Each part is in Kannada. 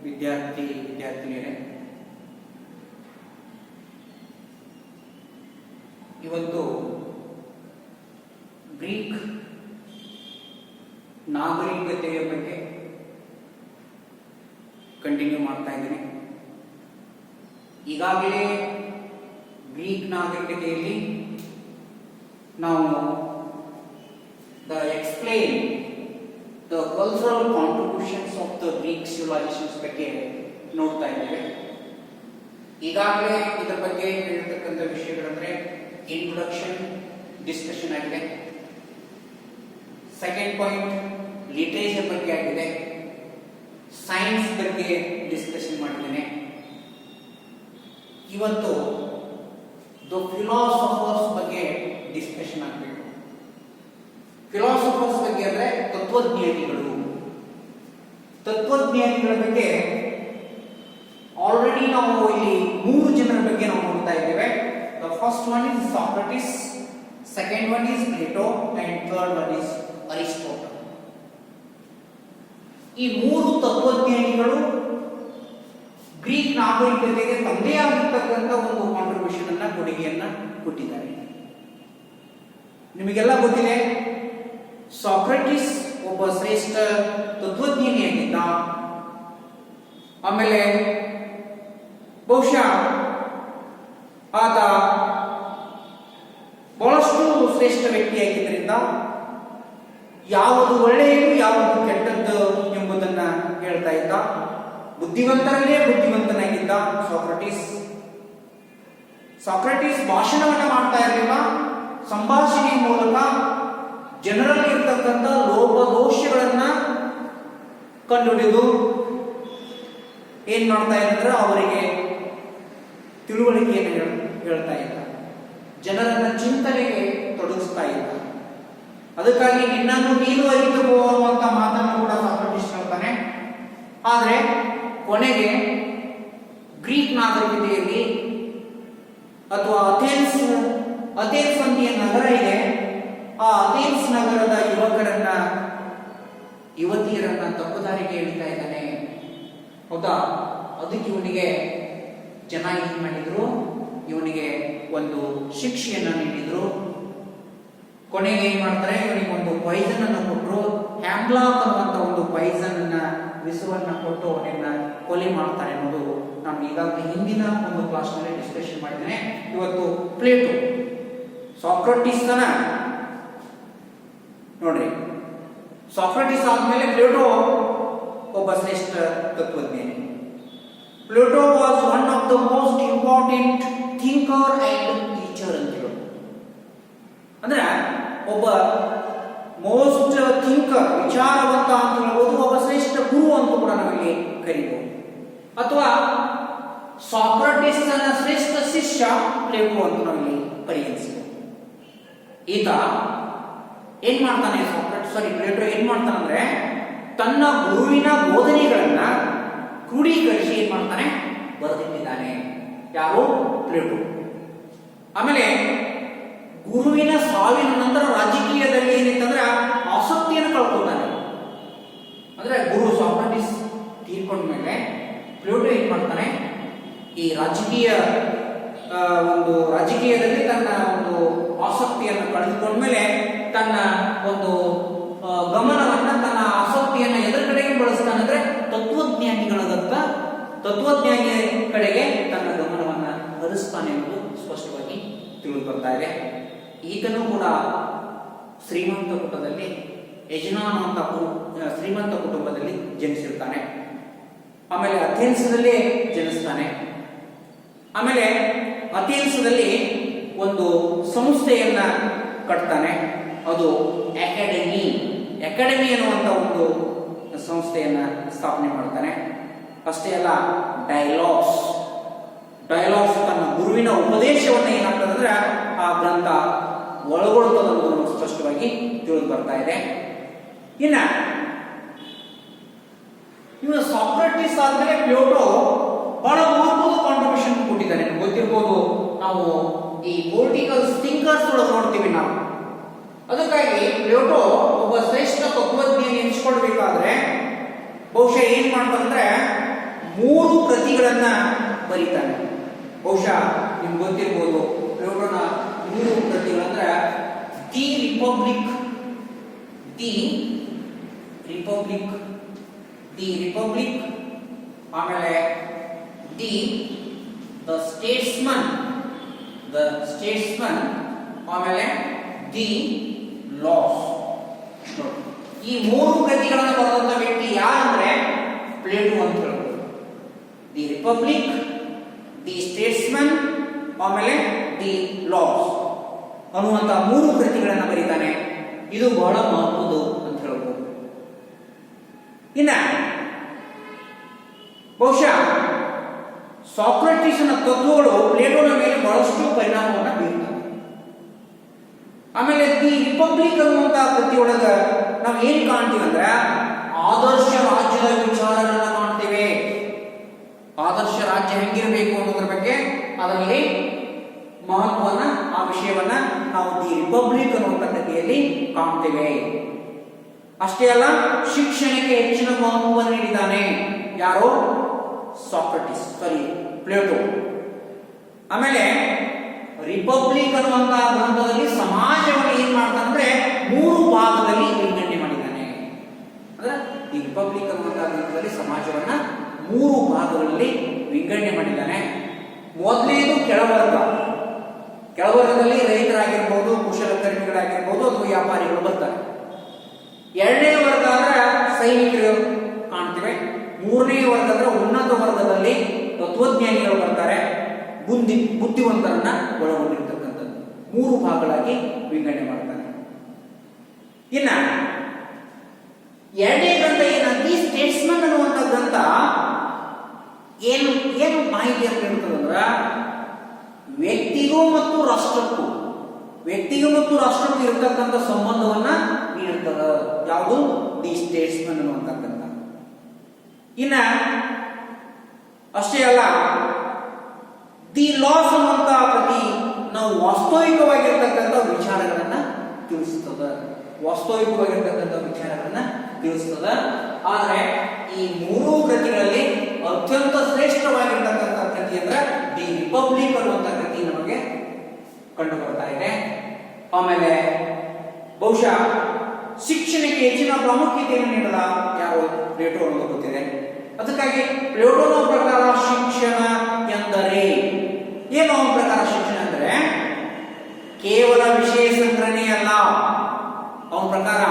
ವಿದ್ಯಾರ್ಥಿನಿಯರೇ, ಇವತ್ತು ಗ್ರೀಕ್ ನಾಗರಿಕತೆಯ ಬಗ್ಗೆ ಕಂಟಿನ್ಯೂ ಮಾಡ್ತಾ ಇದ್ದೀನಿ. ಈಗಾಗಲೇ ಗ್ರೀಕ್ ನಾಗರಿಕತೆಯಲ್ಲಿ ನಾವು explain the cultural contributions of the Greek civilisations ಬಗ್ಗೆ ನೋಡ್ತಾ ಇದ್ದೇವೆ. ಈಗಾಗಲೇ ಇದರ ಬಗ್ಗೆ ಹೇಳಿರ್ತಕ್ಕಂಥ ವಿಷಯಗಳಂದ್ರೆ ಇಂಟ್ರೊಡಕ್ಷನ್ ಡಿಸ್ಕಷನ್ ಆಗಿದೆ. ಸೆಕೆಂಡ್ ಪಾಯಿಂಟ್ ಲಿಟರೇಚರ್ ಬಗ್ಗೆ ಆಗಿದೆ. ಸೈನ್ಸ್ ಬಗ್ಗೆ ಡಿಸ್ಕಷನ್ ಮಾಡಿದ್ದೇನೆ. ಇವತ್ತು ದ ಫಿಲಾಸಫರ್ಸ್ ಬಗ್ಗೆ ಡಿಸ್ಕಷನ್ ಆಗಬೇಕು. ಫಿಲಾಸಫರ್ಸ್ ಬಗ್ಗೆ ಅಂದ್ರೆ ತತ್ವಜ್ಞಾನಿಗಳು. ತತ್ವಜ್ಞಾನಿಗಳ ಬಗ್ಗೆ ಆಲ್ರೆಡಿ ನಾವು ಇಲ್ಲಿ 3 ಜನರ ಬಗ್ಗೆ ನಾವು ನೋಡ್ತಾ ಇದ್ದೇವೆ. The first one is Socrates, second one is Plato and third one is Aristotle. ಈ 3 ತತ್ವಜ್ಞಾನಿಗಳು ಗ್ರೀಕ್ ನಾಗರಿಕತೆಗೆ ತಮ್ಮದೇ ಆಗಿರ್ತಕ್ಕಂಥ ಒಂದು ಕಾಂಟ್ರಿಬ್ಯೂಷನ್ ಅನ್ನ, ಕೊಡುಗೆಯನ್ನ ಕೊಟ್ಟಿದ್ದಾರೆ. ನಿಮಗೆಲ್ಲ ಗೊತ್ತಿದೆ, ಸಾಕ್ರಟಿಸ್ ಒಬ್ಬ ಶ್ರೇಷ್ಠ ತತ್ವಜ್ಞಾನಿಯಾಗಿದ್ದ. ಆಮೇಲೆ ಬಹುಶಃ ಆತ ಬಹಳಷ್ಟು ಶ್ರೇಷ್ಠ ವ್ಯಕ್ತಿಯಾಗಿದ್ದರಿಂದ ಯಾವುದು ಒಳ್ಳೆಯದು ಯಾವುದು ಕೆಟ್ಟದ್ದು ಎಂಬುದನ್ನ ಹೇಳ್ತಾ ಇದ್ದ. ಬುದ್ಧಿವಂತರಲ್ಲೇ ಬುದ್ಧಿವಂತನಾಗಿದ್ದ ಸಾಕ್ರಟಿಸ್. ಸಾಕ್ರಟಿಸ್ ಭಾಷಣವನ್ನ ಮಾಡ್ತಾ ಇರಲಿಲ್ಲ. ಸಂಭಾಷಣೆಯ ಮೂಲಕ ಜನರಲ್ಲಿ ಇರ್ತಕ್ಕಂಥ ಲೋಪದೋಷಗಳನ್ನ ಕಂಡುಹಿಡಿದು ಏನ್ ಮಾಡ್ತಾ ಇದ್ದಾರೆ, ಅವರಿಗೆ ತಿಳುವಳಿಕೆಯನ್ನು ಹೇಳ್ತಾ ಇದ್ದ, ಜನರನ್ನ ಚಿಂತನೆಗೆ ತೊಡಗಿಸ್ತಾ ಇದ್ದ. ಅದಕ್ಕಾಗಿ ನಿನ್ನನ್ನು ನೀನು ಅರಿತು ಅನ್ನುವಂತ ಮಾತನ್ನು ಕೂಡ ಸಾಕ್ರಟಿಸ್ ಹೇಳ್ತಾನೆ. ಆದ್ರೆ ಕೊನೆಗೆ ಗ್ರೀಕ್ ನಾಗರಿಕತೆಯಲ್ಲಿ ಅಥವಾ ಅಥೆನ್ಸ್ ಅಂತೆಯ ನಗರ ಇದೆ. ಆ ಅಥೆನ್ಸ್ ನಗರದ ಯುವಕರನ್ನ, ಯುವತಿಯರನ್ನ ತಪ್ಪುದಾರಿಗೆ ಎಳಿತಾ ಇದ್ದಾನೆ. ಹೌದಾ? ಅದಕ್ಕೆ ಇವನಿಗೆ ಜನ ಏನ್ ಮಾಡಿದ್ರು, ಇವನಿಗೆ ಒಂದು ಶಿಕ್ಷೆಯನ್ನ ನೀಡಿದ್ರು. ಕೊನೆಗೆ ಏನ್ ಮಾಡ್ತಾರೆ, ಇವನಿಗೆ ಒಂದು ಪಾಯ್ಸನ್ ಅನ್ನು ಕೊಟ್ಟರು. ಹ್ಯಾಮ್ಲಾಕ್ ಅನ್ನುವಂತ ಒಂದು ಪಾಯ್ಸನ್ ಅನ್ನ, ವಿಷವನ್ನ ಕೊಟ್ಟು ಅವನನ್ನ ಕೊಲೆ ಮಾಡ್ತಾರೆ ಅನ್ನೋದು ನಾನು ಈಗಾಗಲೇ ಹಿಂದಿನ ಒಂದು ಕ್ಲಾಸ್ ನಲ್ಲಿ ಡಿಸ್ಕಷನ್ ಮಾಡಿದ್ದೇನೆ. ಇವತ್ತು ಪ್ಲೇಟೋ, ಸಾಕ್ರಟಿಸ್ ನೋಡ್ರಿ, ಸಾಕ್ರಟಿಸ್ ಆದ್ಮೇಲೆ ಪ್ಲೇಟೋ ಒಬ್ಬ ಶ್ರೇಷ್ಠ ತತ್ವಜ್ಞಾನಿ. Plato was one of the most important thinker and teacher ಅಂತ ಹೇಳೋದು. ಅಂದ್ರೆ ಒಬ್ಬ ಮೋಸ್ಟ್ ಥಿಂಕರ್, ವಿಚಾರವಂತ ಅಂತ ಹೇಳ್ಬೋದು, ಒಬ್ಬ ಶ್ರೇಷ್ಠ ಗುರು ಅಂತ ಕೂಡ ನಾವಿಲ್ಲಿ ಕರೀಬಹುದು. ಅಥವಾ ಸಾಕ್ರಟಿಸ್ನ ಶ್ರೇಷ್ಠ ಶಿಷ್ಯ ಪ್ಲೇಟೋ ಅಂತ ನಾವಿಲ್ಲಿ ಪರಿಗಣಿಸಬಹುದು. ಈತ ಏನ್ ಮಾಡ್ತಾನೆ, ಪ್ಲೇಟೋ ಏನ್ ಮಾಡ್ತಾನಂದ್ರೆ, ತನ್ನ ಗುರುವಿನ ಬೋಧನೆಗಳನ್ನ ಕ್ರೋಢೀಕರಿಸಿ ಏನ್ ಮಾಡ್ತಾನೆ, ಬರೆದಿಟ್ಟಿದ್ದಾನೆ. ಯಾರು? ಪ್ಲೇಟೋ. ಆಮೇಲೆ ಗುರುವಿನ ಸಾವಿನ ನಂತರ ರಾಜಕೀಯದಲ್ಲಿ ಏನಿತ್ತಂದ್ರೆ ಆಸಕ್ತಿಯನ್ನು ಕಳ್ಕೊತಾನೆ. ಅಂದ್ರೆ ಗುರು ಸಾಕ್ರಟಿಸ್ ತೀರ್ಕೊಂಡ ಮೇಲೆ ಪ್ಲೇಟೋ ಏನ್ ಮಾಡ್ತಾನೆ, ಈ ರಾಜಕೀಯದಲ್ಲಿ ತನ್ನ ಒಂದು ಆಸಕ್ತಿಯನ್ನು ಕಳೆದುಕೊಂಡ್ಮೇಲೆ ತನ್ನ ಒಂದು ಗಮನವನ್ನ, ತನ್ನ ಆಸಕ್ತಿಯನ್ನು ಎದರ ಕಡೆಗೆ ಬಳಸ್ತಾನೆ ಅಂದ್ರೆ ತತ್ವಜ್ಞಾನಿಯ ಕಡೆಗೆ ತನ್ನ ಗಮನವನ್ನ ಹರಿಸ್ತಾನೆ ಎಂಬುದು ಸ್ಪಷ್ಟವಾಗಿ ತಿಳಿದು ಬರ್ತಾ ಇದೆ. ಈತನೂ ಕೂಡ ಶ್ರೀಮಂತ ಕುಟುಂಬದಲ್ಲಿ, ಯಜಮಾನ ಅಂತ ಶ್ರೀಮಂತ ಕುಟುಂಬದಲ್ಲಿ ಜನಿಸಿರ್ತಾನೆ. ಆಮೇಲೆ ಅಥೆನ್ಸ್ದಲ್ಲೇ ಜನಿಸ್ತಾನೆ. ಆಮೇಲೆ ಅಥೆನ್ಸ್ದಲ್ಲಿ ಒಂದು ಸಂಸ್ಥೆಯನ್ನ ಕಟ್ತಾನೆ. ಅದು ಅಕಾಡೆಮಿ ಅನ್ನುವಂತ ಒಂದು ಸಂಸ್ಥೆಯನ್ನ ಸ್ಥಾಪನೆ ಮಾಡ್ತಾನೆ. ಅಷ್ಟೇ ಅಲ್ಲ, ಡೈಲಾಗ್ಸ್ ತನ್ನ ಗುರುವಿನ ಉಪದೇಶವನ್ನ ಏನಾಗ್ತದಂದ್ರೆ ಆ ಗ್ರಂಥ ಒಳಗೊಳ್ಳುತ್ತದೆ ಸ್ಪಷ್ಟವಾಗಿ ತಿಳಿದು ಬರ್ತಾ ಇದೆ. ಇನ್ನ ಇವನು ಸಾಕ್ರಟಿಸ್ ಆದ್ಮೇಲೆ ಪ್ಲೇಟೋ ಬಹಳ ಮಹತ್ವದ ಕಾಂಟ್ರಿಬ್ಯೂಷನ್ ಕೊಟ್ಟಿದ್ದಾನೆ. ಪೊಲಿಟಿಕಲ್ ಥಿಂಕರ್ಸ್ ಒಳಗೆ ನೋಡ್ತೀವಿ ನಾವು. ಅದಕ್ಕಾಗಿ ಪ್ಲೇಟೋ ಒಬ್ಬ ಶ್ರೇಷ್ಠ ತತ್ವಜ್ಞಾನಿ ಎನಿಸಿಕೊಳ್ಬೇಕಾದ್ರೆ ಬಹುಶಃ ಏನ್ ಮಾಡ್ತಾನಂದ್ರೆ 3 ಕೃತಿಗಳನ್ನ ಬರೀತಾನೆ. ಬಹುಶಃ ನಿಮ್ಗೆ ಗೊತ್ತಿರ್ಬೋದು ಪ್ಲೇಟೋನ 3 ಕೃತಿಗಳಂದ್ರೆ ದಿ ರಿಪಬ್ಲಿಕ್, ಆಮೇಲೆ ದ ಸ್ಟೇಟ್ಸ್ಮನ್, ಆಮೇಲೆ ದಿ ಲಾಸ್. ಈ 3 ಕೃತಿಗಳನ್ನು ಬರೆದಂತ ವ್ಯಕ್ತಿ ಯಾರಂದ್ರೆ ಪ್ಲೇಟೋ ಅಂತ ಹೇಳ್ಬೋದು. ದಿ ರಿಪಬ್ಲಿಕ್, ದಿ ಸ್ಟೇಟ್ಸ್ಮನ್, ಆಮೇಲೆ ದಿ ಲಾಸ್ ಅನ್ನುವಂತ 3 ಕೃತಿಗಳನ್ನು ಬರೀತಾನೆ. ಇದು ಬಹಳ ಮಹತ್ವದ್ದು ಅಂತ ಹೇಳ್ಬೋದು. ಇನ್ನ ಬಹುಶಃ ಸಾಕ್ರೆಟಿಸ್ನ ತತ್ವಗಳು ಪ್ಲೇಟೋನ ಮೇಲೆ ಬಹಳಷ್ಟು ಪರಿಣಾಮವನ್ನು ಬೀರ್ತವೆ. ಆಮೇಲೆ ದಿ ರಿಪಬ್ಲಿಕ್ ಅನ್ನುವಂತಹ ಕೃತಿಯೊಳಗ ನಾವು ಏನ್ ಕಾಣ್ತೀವಿ ಅಂದ್ರೆ ಆದರ್ಶ ರಾಜ್ಯದ ವಿಚಾರಗಳನ್ನ ಕಾಣ್ತೇವೆ. ಆದರ್ಶ ರಾಜ್ಯ ಹೆಂಗಿರಬೇಕು ಅನ್ನೋದ್ರ ಬಗ್ಗೆ ಅದರಲ್ಲಿ ಮಹತ್ವನ, ಆ ವಿಷಯವನ್ನ ನಾವು ದಿ ರಿಪಬ್ಲಿಕ್ ಅನ್ನುವಂಥ ಕೃತಿಯಲ್ಲಿ ಕಾಣ್ತೇವೆ. ಅಷ್ಟೇ ಅಲ್ಲ, ಶಿಕ್ಷಣಕ್ಕೆ ಹೆಚ್ಚಿನ ಮಹತ್ವವನ್ನು ನೀಡಿದ್ದಾನೆ. ಯಾರೋ ಪ್ಲೇಟೋ. ಆಮೇಲೆ ರಿಪಬ್ಲಿಕ್ ಅನ್ನುವಂತಹ ಗ್ರಂಥದಲ್ಲಿ ಸಮಾಜವನ್ನು ಏನ್ ಮಾಡ್ತಾನಂದ್ರೆ 3 ಭಾಗದಲ್ಲಿ ವಿಂಗಡಣೆ ಮಾಡಿದ್ದಾನೆ. ಅಂದ್ರೆ ಈ ರಿಪಬ್ಲಿಕ್ ಅನ್ನುವಂತಹ ಗ್ರಂಥದಲ್ಲಿ ಸಮಾಜವನ್ನ 3 ಭಾಗಗಳಲ್ಲಿ ವಿಂಗಡಣೆ ಮಾಡಿದ್ದಾನೆ. ಮೊದಲನೇದು ಕೆಳವರ್ಗದಲ್ಲಿ ರೈತರಾಗಿರ್ಬೋದು, ಕುಶಲಕರ್ಮಿಗಳಾಗಿರ್ಬೋದು ಅಥವಾ ವ್ಯಾಪಾರಿಗಳು ಬರ್ತಾರೆ. 2ನೇ ವರ್ಗ ಅಂದ್ರೆ ಸೈನಿಕರು ಕಾಣ್ತೇವೆ. 3ನೇ ವರ್ಗ ಅಂದ್ರೆ ಉನ್ನತ ವರ್ಗದಲ್ಲಿ ತತ್ವಜ್ಞಾನಿಗಳು ಬರ್ತಾರೆ, ಬುದ್ಧಿವಂತರನ್ನ ಒಳಗೊಂಡಿರ್ತಕ್ಕಂಥದ್ದು. 3 ಭಾಗಗಳಾಗಿ ವಿಂಗಡಣೆ ಮಾಡ್ತಾನೆ. ಇನ್ನ 2ನೇ ಗ್ರಂಥ ಏನಾಗಿ ಸ್ಟೇಟ್ಸ್ಮನ್ ಅನ್ನುವಂಥ ಗ್ರಂಥ ಏನು ಮಾಹಿತಿಯನ್ನು ನೀಡುತ್ತದಂದ್ರ ವ್ಯಕ್ತಿಗೂ ಮತ್ತು ರಾಷ್ಟ್ರಕ್ಕೂ ಇರತಕ್ಕಂಥ ಸಂಬಂಧವನ್ನ ನೀಡುತ್ತದ. ಯಾವುದು? ದಿ ಸ್ಟೇಟ್ಸ್ಮನ್ ಅನ್ನುವಂಥ ಗ್ರಂಥ. ಇನ್ನ ಅಷ್ಟೇ ಅಲ್ಲ, ದಿ ಲಾಸ್ ಅನ್ನುವಂಥ ಕೃತಿ ನಾವು ವಾಸ್ತವಿಕವಾಗಿರ್ತಕ್ಕಂಥ ವಿಚಾರಗಳನ್ನ ತಿಳಿಸ್ತದ. ಆದ್ರೆ ಈ 3 ಕೃತಿಗಳಲ್ಲಿ ಅತ್ಯಂತ ಶ್ರೇಷ್ಠವಾಗಿರ್ತಕ್ಕಂಥ ಕೃತಿ ಅಂದ್ರೆ ದಿ ರಿಪಬ್ಲಿಕ್ ಅನ್ನುವಂಥ ಕೃತಿ ನಮಗೆ ಕಂಡು ಬರ್ತಾ ಇದೆ. ಆಮೇಲೆ ಬಹುಶಃ ಶಿಕ್ಷಣಕ್ಕೆ ಹೆಚ್ಚಿನ ಪ್ರಾಮುಖ್ಯತೆಯನ್ನು ನೀಡದ ಯಾರು? ಪ್ಲೇಟೋ ಅನ್ನೋದು ಗೊತ್ತಿದೆ. ಅದಕ್ಕಾಗಿ ಪ್ಲೇಟೋನ ಪ್ರಕಾರ ಶಿಕ್ಷಣ ಎಂದರೆ ಏನು? ಅವನ ಪ್ರಕಾರ ಶಿಕ್ಷಣ ಅಂದ್ರೆ ಕೇವಲ ವಿಷಯ ಸಂಗ್ರಹಣೆ ಅಲ್ಲ. ಅವನ ಪ್ರಕಾರ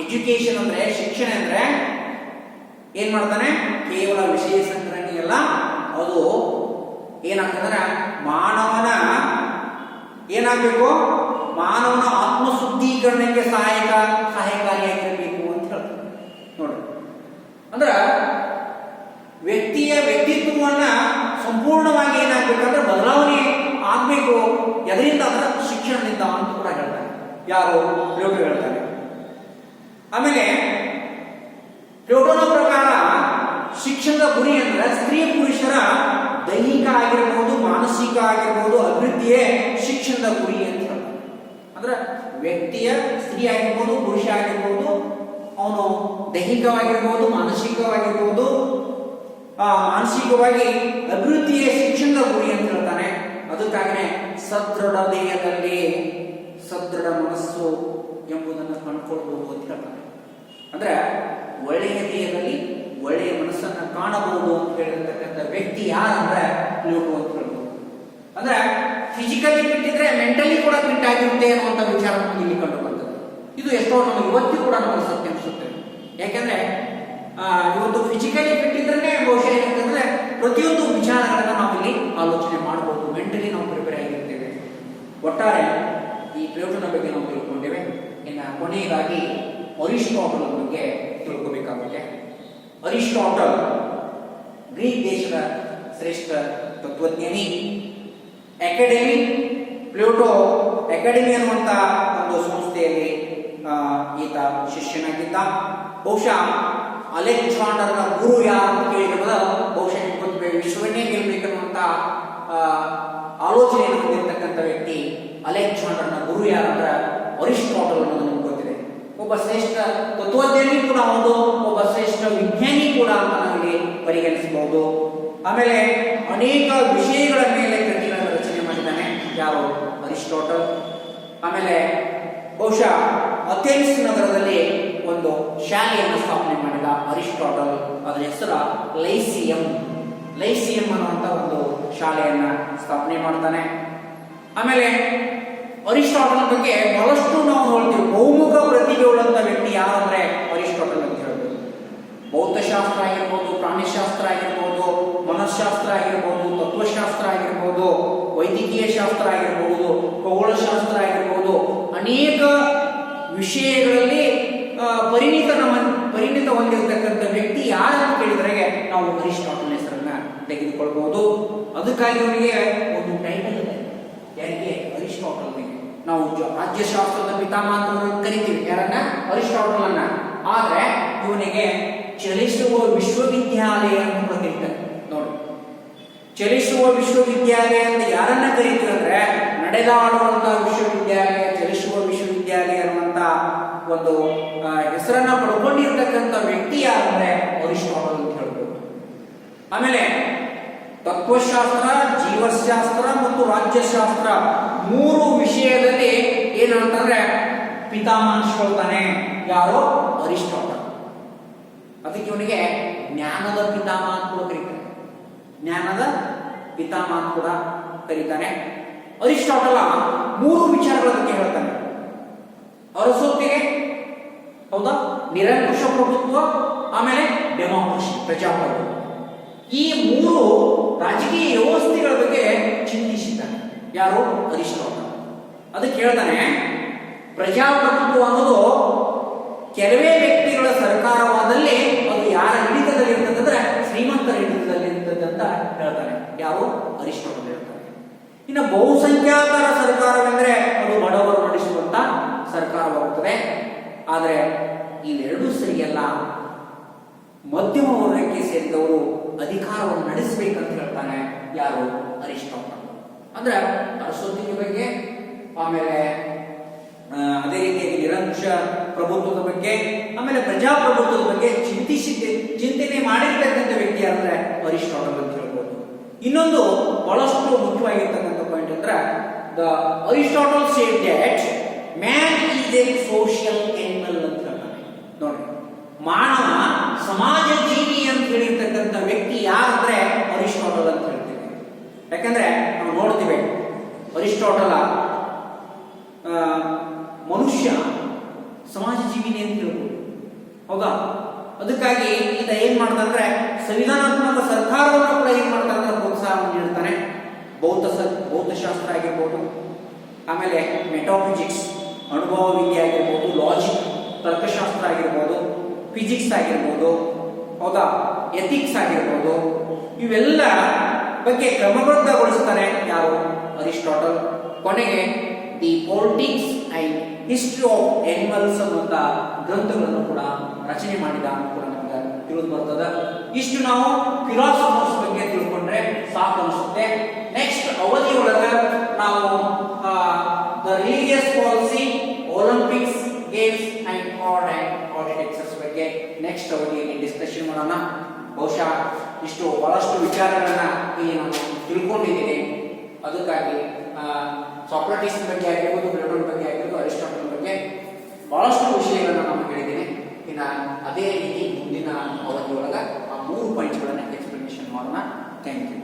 ಎಜುಕೇಶನ್ ಅಂದ್ರೆ, ಶಿಕ್ಷಣ ಅಂದ್ರೆ ಏನ್ ಮಾಡ್ತಾನೆ? ಕೇವಲ ವಿಷಯ ಸಂಗ್ರಹಣೆ ಅಲ್ಲ, ಅದು ಏನಾಗ್ತದಂದ್ರೆ ಮಾನವನ ಆತ್ಮಶುದ್ಧೀಕರಣಕ್ಕೆ ಸಹಾಯಕಾರಿಯಾಗಿರಬೇಕು ಅಂತ ಹೇಳ್ತಾರೆ. ನೋಡಿ, ಅಂದ್ರ ವ್ಯಕ್ತಿಯ ವ್ಯಕ್ತಿತ್ವವನ್ನ ಸಂಪೂರ್ಣವಾಗಿ ಏನಾಗಬೇಕಂದ್ರೆ ಬದಲಾವಣೆ ಆಗ್ಬೇಕು. ಎದರಿಂದ ಅಂದ್ರೆ ಶಿಕ್ಷಣದಿಂದ ಅಂತ ಕೂಡ ಹೇಳ್ತಾರೆ. ಯಾರು? ಪ್ಲೇಟೋ ಹೇಳ್ತಾರೆ. ಆಮೇಲೆ ಪ್ಲೇಟೋನ ಪ್ರಕಾರ ಶಿಕ್ಷಣದ ಗುರಿ ಅಂದ್ರೆ ಸ್ತ್ರೀ ಪುರುಷರ ದೈಹಿಕ ಆಗಿರ್ಬೋದು, ಮಾನಸಿಕ ಆಗಿರ್ಬೋದು ಅಭಿವೃದ್ಧಿಯೇ ಶಿಕ್ಷಣದ ಗುರಿ ಅಂತ ಹೇಳ್ತಾರೆ. ಅಂದ್ರೆ ವ್ಯಕ್ತಿಯ ಸ್ತ್ರೀ ಆಗಿರ್ಬೋದು, ಪುರುಷ ಆಗಿರ್ಬೋದು, ಅವನು ದೈಹಿಕವಾಗಿರ್ಬೋದು, ಮಾನಸಿಕವಾಗಿರ್ಬೋದು, ಮಾನಸಿಕವಾಗಿ ಅಭಿವೃದ್ಧಿಯೇ ಶಿಕ್ಷಣದ ಗುರಿ ಅಂತ ಹೇಳ್ತಾನೆ. ಅದಕ್ಕಾಗಿನೇ ಸದೃಢ ದೇಹದಲ್ಲಿ ಸದೃಢ ಮನಸ್ಸು ಎಂಬುದನ್ನು ಕಂಡುಕೊಳ್ಬಹುದು ಅಂತ ಹೇಳ್ತಾನೆ. ಅಂದ್ರೆ ಒಳ್ಳೆಯ ದೇಹದಲ್ಲಿ ಒಳ್ಳೆಯ ಮನಸ್ಸನ್ನ ಕಾಣಬಹುದು ಅಂತ ಹೇಳಿರ್ತಕ್ಕಂಥ ವ್ಯಕ್ತಿ ಯಾರಂದ್ರೆ ಪ್ಲೇಟೋ ಅಂತ ಹೇಳ್ಬೋದು. ಅಂದ್ರೆ ಫಿಸಿಕಲಿ ಫಿಟ್ ಇದ್ರೆ ಮೆಂಟಲಿ ಕೂಡ ಫಿಟ್ ಆಗಿರುತ್ತೆ ಅನ್ನುವಂಥ ವಿಚಾರ ನಮಗೆ ಇಲ್ಲಿ ಕಂಡು ಬರ್ತದೆ. ಇದು ಎಷ್ಟೋ ನಮಗೆ ಇವತ್ತು ಕೂಡ ನಮಗೆ ಸತ್ಯ ಅನಿಸುತ್ತೆ. ಯಾಕೆಂದ್ರೆ ಇವತ್ತು ಫಿಸಿಕಲಿ ಫಿಟ್ ಇದ್ರೆ ಬಹುಶಃ ಏನಂತಂದ್ರೆ ಪ್ರತಿಯೊಂದು ವಿಚಾರಗಳನ್ನ ನಾವಿಲ್ಲಿ ಆಲೋಚನೆ ಮಾಡಬಹುದು, ಮೆಂಟಲಿ ನಾವು ಪ್ರಿಪೇರ್ ಆಗಿರ್ತೇವೆ. ಒಟ್ಟಾರೆ ಈ ಪ್ಲೇಟೋನ ಬಗ್ಗೆ ನಾವು ತಿಳ್ಕೊಂಡೇವೆ. ಇನ್ನು ಕೊನೆಯದಾಗಿ ಅರಿಸ್ಟಾಟಲ್ ಬಗ್ಗೆ ತಿಳ್ಕೋಬೇಕಾಗುತ್ತೆ. ಅರಿಸ್ಟಾಟಲ್ ಗ್ರೀಕ್ ದೇಶದ ಶ್ರೇಷ್ಠ ತತ್ವಜ್ಞಾನಿ. ಪ್ಲೇಟೋ ಅಕಾಡೆಮಿ ಅನ್ನುವಂತ ಒಂದು ಸಂಸ್ಥೆಯಲ್ಲಿ ಈತ ಶಿಷ್ಯನಾಗಿದ್ದ. ಬಹುಶಃ ಅಲೆಕ್ಸಾಂಡರ್ನ ಗುರು ಯಾರು ಅಂತ ಕೇಳಿದ್ರೆ ಬಹುಶಃ ವಿಶ್ವವನ್ನೇ ಗೆಲ್ಲಬೇಕನ್ನುವಂತ ಆಲೋಚನೆಯನ್ನು ಹೊಂದಿರತಕ್ಕಂಥ ವ್ಯಕ್ತಿ ಅಲೆಕ್ಸಾಂಡರ್ನ ಗುರು ಯಾರಂದ್ರೆ ಅರಿಸ್ಟಾಟಲ್ ಅನ್ನೋದು ನಮ್ಗೆ ಗೊತ್ತಿದೆ. ಒಬ್ಬ ಶ್ರೇಷ್ಠ ತತ್ವಜ್ಞಾನಿ ಕೂಡ ಹೌದು, ಒಬ್ಬ ಶ್ರೇಷ್ಠ ವಿಜ್ಞಾನಿ ಕೂಡ ಅಂತ ನಾವಿಲ್ಲಿ ಪರಿಗಣಿಸಬಹುದು. ಆಮೇಲೆ ಅನೇಕ ವಿಷಯಗಳ ಮೇಲೆ ಕೃತಿಗಳನ್ನು ರಚನೆ ಮಾಡಿದ್ದಾನೆ ಯಾರು? ಅರಿಸ್ಟಾಟಲ್. ಆಮೇಲೆ ಬಹುಶಃ ಅಥೆನ್ಸ್ ನಗರದಲ್ಲಿ ಒಂದು ಶಾಲೆಯನ್ನು ಸ್ಥಾಪನೆ ಮಾಡಿದ ಅರಿಸ್ಟಾಟಲ್. ಅದರ ಹೆಸರು ಲೈಸಿಯಂ. ಲೈಸಿಯಂ ಅನ್ನುವಂಥ ಒಂದು ಶಾಲೆಯನ್ನ ಸ್ಥಾಪನೆ ಮಾಡ್ತಾನೆ. ಆಮೇಲೆ ಅರಿಸ್ಟಾಟಲ್ ಬಗ್ಗೆ ಬಹಳಷ್ಟು ನಾವು ನೋಡ್ತೀವಿ. ಬಹುಮುಖ ಪ್ರತಿಭೆ ಉಳ್ಳಂತ ವ್ಯಕ್ತಿ ಯಾರಂದ್ರೆ ಅರಿಸ್ಟಾಟಲ್ ಅಂತ ಹೇಳ್ಬೋದು. ಭೌತಶಾಸ್ತ್ರ ಆಗಿರ್ಬೋದು, ಪ್ರಾಣಿಶಾಸ್ತ್ರ ಆಗಿರ್ಬೋದು, ಮನಃಶಾಸ್ತ್ರ ಆಗಿರ್ಬೋದು, ತತ್ವಶಾಸ್ತ್ರ ಆಗಿರ್ಬೋದು, ವೈದ್ಯಕೀಯ ಶಾಸ್ತ್ರ ಆಗಿರ್ಬೋದು, ಖಗೋಳಶಾಸ್ತ್ರ ಆಗಿರ್ಬೋದು, ಅನೇಕ ವಿಷಯಗಳಲ್ಲಿ ಪರಿಣಿತ ಹೊಂದಿರತಕ್ಕಂಥ ವ್ಯಕ್ತಿ ಯಾರನ್ನು ಕೇಳಿದ್ರೆ ನಾವು ಅರಿಸ್ಟಾಟಲ್ ಹೆಸರನ್ನ ತೆಗೆದುಕೊಳ್ಬಹುದು. ಅದಕ್ಕಾಗಿ ಅವನಿಗೆ ಒಂದು ಟೈಟಲ್ ಇದೆ. ಯಾರಿಗೆ? ಅರಿಸ್ಟಾಟಲ್ಗೆ. ನಾವು ರಾಜ್ಯಶಾಸ್ತ್ರದ ಪಿತಾಮಹ ಅಂತ ಕರಿತೀವಿ ಯಾರನ್ನ? ಅರಿಸ್ಟಾಟಲ್ ಅನ್ನ. ಆದ್ರೆ ಇವನಿಗೆ ಚಲಿಸುವ ವಿಶ್ವವಿದ್ಯಾಲಯ ಅಂತ ಕರೀತಾರೆ. ನೋಡಿ, ಚಲಿಸುವ ವಿಶ್ವವಿದ್ಯಾಲಯ ಅಂತ ಯಾರನ್ನ ಕರೀತೀವಿ ಅಂದ್ರೆ ನಡೆದಾಡುವಂತಹ ವಿಶ್ವವಿದ್ಯಾಲಯ, ಚಲಿಸುವ ವಿಶ್ವವಿದ್ಯಾಲಯ ಅನ್ನುವಂತ ಒಂದು ಹೆಸರನ್ನ ಪಡ್ಕೊಂಡಿರ್ತಕ್ಕಂಥ ವ್ಯಕ್ತಿ ಯಾರಂದ್ರೆ ಅರಿಸ್ಟಾಟಲ್ ಅಂತ ಹೇಳ್ಬೋದು. ಆಮೇಲೆ ತತ್ವಶಾಸ್ತ್ರ, ಜೀವಶಾಸ್ತ್ರ ಮತ್ತು ರಾಜ್ಯಶಾಸ್ತ್ರ ಮೂರು ವಿಷಯದಲ್ಲಿ ಏನಂತಂದ್ರೆ ಪಿತಾಮಹ ಅನ್ಸ್ಕೊಳ್ತಾನೆ ಯಾರು? ಅರಿಸ್ಟಾಟಲ್. ಅದಕ್ಕೆ ಇವನಿಗೆ ಜ್ಞಾನದ ಪಿತಾಮಹ ಅಂತ ಕೂಡ ಕರೀತಾನೆ. ಜ್ಞಾನದ ಪಿತಾಮಹ ಅಂತ ಕೂಡ ಕರೀತಾನೆ. ಅರಿಸ್ಟಾಟಲ್ ಮೂರು ವಿಚಾರಗಳ ಬಗ್ಗೆ ಹೇಳ್ತಾನೆ. ಅರಸೊತ್ತಿಗೆ, ಹೌದಾ, ನಿರಂಕುಶ ಪ್ರಭುತ್ವ, ಆಮೇಲೆ ಡೆಮಾಕ್ರಸಿ, ಪ್ರಜಾಪ್ರಭುತ್ವ. ಈ ಮೂರು ರಾಜಕೀಯ ವ್ಯವಸ್ಥೆಗಳ ಬಗ್ಗೆ ಚಿಂತಿಸಿದ್ದಾನೆ ಯಾರು? ಅರಿಸ್ಟಾಟಲ್. ಅದಕ್ಕೆ ಹೇಳ್ತಾನೆ ಪ್ರಜಾಪ್ರಭುತ್ವ ಅನ್ನೋದು ಕೆಲವೇ ವ್ಯಕ್ತಿಗಳ ಸರ್ಕಾರವಾದಲ್ಲಿ ಅದು ಯಾರ ಹಿಡಿತದಲ್ಲಿ ಇರ್ತದಂದ್ರೆ ಶ್ರೀಮಂತರ ಹಿಡಿತದಲ್ಲಿ ಇರ್ತದಂತ ಹೇಳ್ತಾನೆ ಯಾರು? ಅರಿಸ್ಟಾಟಲ್ ಹೇಳ್ತಾನೆ. ಇನ್ನು ಬಹುಸಂಖ್ಯಾತರ ಸರ್ಕಾರವೆಂದ್ರೆ ಅದು ಬಡವರು ನಡೆಸುವಂತ ಸರ್ಕಾರವಾಗುತ್ತದೆ. ಆದರೆ ಇವೆರಡೂ ಸರಿಯಲ್ಲ. ಮಧ್ಯಮ ವರ್ಗಕ್ಕೆ ಸೇರಿದವರು ಅಧಿಕಾರವನ್ನು ನಡೆಸಬೇಕಂತ ಹೇಳ್ತಾನೆ ಯಾರು? ಅರಿಸ್ಟಾಟಲ್. ಅಂದ್ರೆ ಅರಸೊತ್ತಿಗೆ ಬಗ್ಗೆ, ಆಮೇಲೆ ಅದೇ ರೀತಿಯಾಗಿ ನಿರಂಕುಶ ಪ್ರಭುತ್ವದ ಬಗ್ಗೆ, ಆಮೇಲೆ ಪ್ರಜಾಪ್ರಭುತ್ವದ ಬಗ್ಗೆ ಚಿಂತನೆ ಮಾಡಿರ್ತಕ್ಕಂಥ ವ್ಯಕ್ತಿ ಅಂದ್ರೆ ಅರಿಸ್ಟಾಟಲ್ ಅಂತ ಹೇಳ್ಬೋದು. ಇನ್ನೊಂದು ಬಹಳಷ್ಟು ಮುಖ್ಯವಾಗಿರ್ತಕ್ಕಂಥ ಪಾಯಿಂಟ್ ಅಂದ್ರೆ the Aristotle said that man is a social animal ಅಂತ ಹೇಳ್ತಾನೆ. ನೋಡಿ, ಮಾನವ ಸಮಾಜ ಜೀವಿ ಅಂತ ಹೇಳಿರ್ತಕ್ಕಂಥ ವ್ಯಕ್ತಿ ಯಾರಂದ್ರೆ ಅರಿಸ್ಟಾಟಲ್ ಅಂತ ಹೇಳ್ತೀವಿ. ಯಾಕಂದ್ರೆ ನಾವು ನೋಡ್ತೀವಿ ಅರಿಸ್ಟಾಟಲ್ ಮನುಷ್ಯ ಸಮಾಜ ಜೀವಿನೇ ಅಂತ ಹೇಳ್ಬೋದು, ಹೌದಾ? ಅದಕ್ಕಾಗಿ ಈತ ಏನ್ ಮಾಡ್ತಾನೆ, ಸಂವಿಧಾನಾತ್ಮಕ ಸರ್ಕಾರವನ್ನು ಕೂಡ ಏನ್ ಮಾಡ್ತಾನೆ, ಪ್ರೋತ್ಸಾಹವನ್ನು ನೀಡ್ತಾನೆ. ಭೌತಶಾಸ್ತ್ರ ಆಗಿರ್ಬೋದು, ಆಮೇಲೆ ಮೆಟಾಫಿಸಿಕ್ಸ್ ಅನುಭವ ವಿದ್ಯೆ ಆಗಿರ್ಬೋದು, ಲಾಜಿಕ್ ತರ್ಕಶಾಸ್ತ್ರ ಆಗಿರ್ಬೋದು, ಫಿಸಿಕ್ಸ್ ಆಗಿರ್ಬೋದು, ಹೌದಾ, ಎಥಿಕ್ಸ್ ಆಗಿರ್ಬೋದು, ಇವೆಲ್ಲ ಬಗ್ಗೆ ಕ್ರಮಬದ್ಧಗೊಳಿಸ್ತಾನೆ ಯಾರು? ಅರಿಸ್ಟಾಟಲ್. ಕೊನೆಗೆ the politics and history of animals ಅನ್ನುವಂತ ಗ್ರಂಥಗಳನ್ನು ಕೂಡ ರಚನೆ ಮಾಡಿದ ಅಂತ ಕೂಡ ನಮ್ಗೆ ತಿಳಿದು ಬರ್ತದ. ಇಷ್ಟು ನಾವು ಫಿಲಾಸಫರ್ಸ್ ಬಗ್ಗೆ ತಿಳ್ಕೊಂಡ್ರೆ ಸಾಕು ಅನಿಸುತ್ತೆ. ನೆಕ್ಸ್ಟ್ ಅವಧಿಯೊಳಗ ನಾವು the religious policy, Olympics games and art and architectures ಬಗ್ಗೆ ನೆಕ್ಸ್ಟ್ ಅವಧಿಯಲ್ಲಿ ಡಿಸ್ಕಷನ್ ಮಾಡೋಣ. ಬಹುಶಃ ಇಷ್ಟು ಬಹಳಷ್ಟು ವಿಚಾರಗಳನ್ನ ಇಲ್ಲಿ ನಾನು ತಿಳ್ಕೊಂಡಿದ್ದೀನಿ. ಅದಕ್ಕಾಗಿ ಸಾಕ್ರಟಿಸ್ ಬಗ್ಗೆ ಆಗಿರ್ಬೋದು, ಪ್ಲೇಟೋನ್ ಬಗ್ಗೆ ಆಗಿರ್ಬೋದು, ಅರಿಸ್ಟಾಟಲ್ ಬಗ್ಗೆ ಬಹಳಷ್ಟು ವಿಷಯಗಳನ್ನ ನಾನು ಹೇಳಿದ್ದೀನಿ. ಇನ್ನು ಅದೇ ರೀತಿ ಮುಂದಿನ ಅವಧಿಯೊಳಗ ಆ 3 ಪಾಯಿಂಟ್ಸ್ಗಳನ್ನ ಎಕ್ಸ್ಪ್ಲನೇಷನ್ ಮಾಡೋಣ. Thank you.